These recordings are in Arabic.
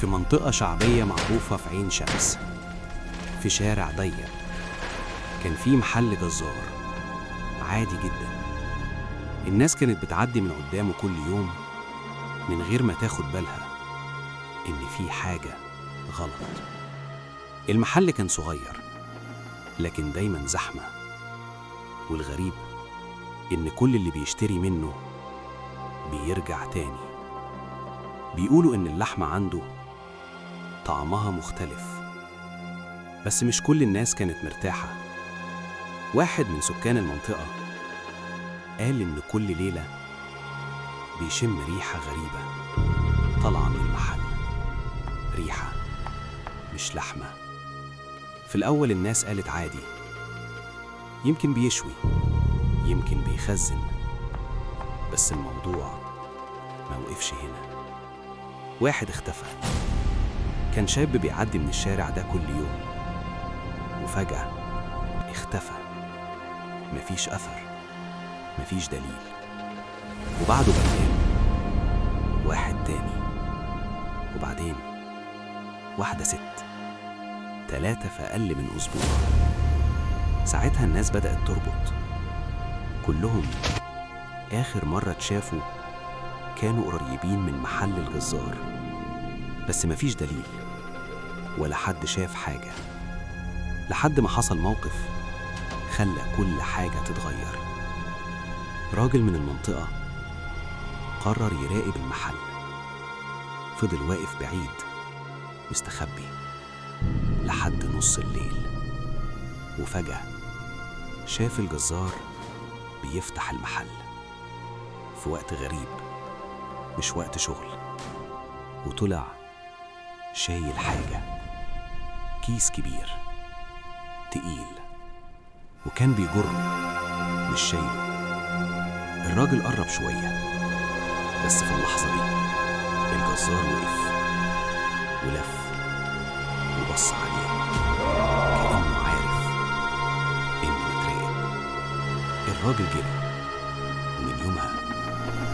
في منطقة شعبية معروفة في عين شمس، في شارع ضيق كان في محل جزار عادي جدا. الناس كانت بتعدي من قدامه كل يوم من غير ما تاخد بالها إن في حاجة غلط. المحل كان صغير لكن دايما زحمة، والغريب إن كل اللي بيشتري منه بيرجع تاني. بيقولوا إن اللحمة عنده طعمها مختلف، بس مش كل الناس كانت مرتاحة. واحد من سكان المنطقة قال إن كل ليلة بيشم ريحة غريبة طالعة من المحل، ريحة مش لحمة. في الأول الناس قالت عادي، يمكن بيشوي، يمكن بيخزن، بس الموضوع ما وقفش هنا. واحد اختفى، كان شاب بيعدي من الشارع ده كل يوم، وفجأة اختفى، مفيش أثر، مفيش دليل. وبعده بيان واحد تاني، وبعدين واحدة ست، 3 في أقل من أسبوع. ساعتها الناس بدأت تربط، كلهم آخر مرة اتشافوا كانوا قريبين من محل الجزار، بس مفيش دليل ولا حد شاف حاجة، لحد ما حصل موقف خلى كل حاجة تتغير. راجل من المنطقة قرر يراقب المحل، فضل واقف بعيد مستخبي لحد نص الليل، وفجأة شاف الجزار بيفتح المحل في وقت غريب مش وقت شغل، وطلع شايل حاجة، كيس كبير تقيل، وكان بيجره مش شايله. الراجل قرب شوية، بس في اللحظة دي الجزار وقف ولف وبص عليه كأنه عارف إنه متراقب. الراجل جري، ومن يومها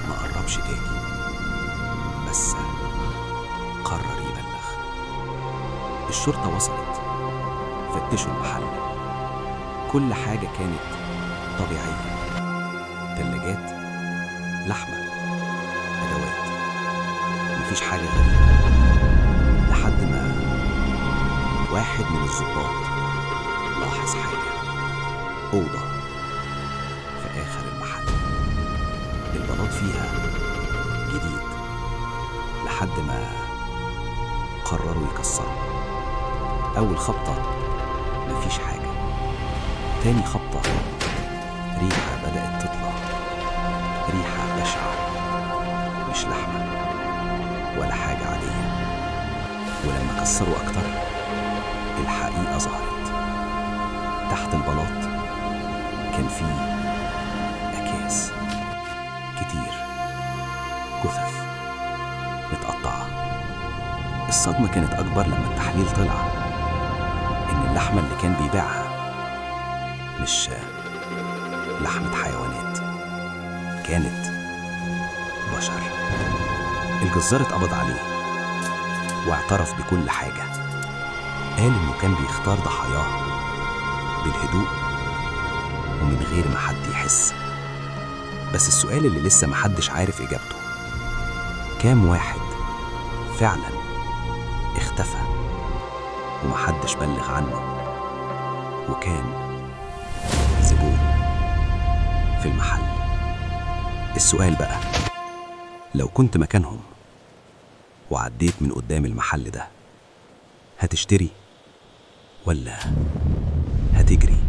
ما قربش تاني، بس قرر يبلغ. الشرطة وصلت، فتشوا المحل، كل حاجة كانت طبيعية، تلاجات، لحمة، أدوات، مفيش حاجة غريبة. لحد ما واحد من الضباط لاحظ حاجة، أوضة في آخر المحل، البلاط فيها جديد، لحد ما قرروا يكسروا. أول خبطة مفيش حاجة، تاني خبطة ريحة بدأت تطلع، ريحة بشعة، مش لحمة ولا حاجة عادية. ولما كسروا أكتر الحقيقة ظهرت. تحت البلاط كان فيه أكياس كتير، جثث متقطعة. الصدمة كانت أكبر لما التحليل طلع إن اللحمة اللي كان بيبيعها مش لحمة حيوانات، كانت بشر. الجزار اتقبض عليه واعترف بكل حاجة، قال إنه كان بيختار ضحاياه بالهدوء ومن غير ما حد يحس. بس السؤال اللي لسه محدش عارف إجابته، كام واحد فعلا اختفى ومحدش بلغ عنه وكان زبون في المحل؟ السؤال بقى، لو كنت مكانهم وعديت من قدام المحل ده، هتشتري ولا هتجري؟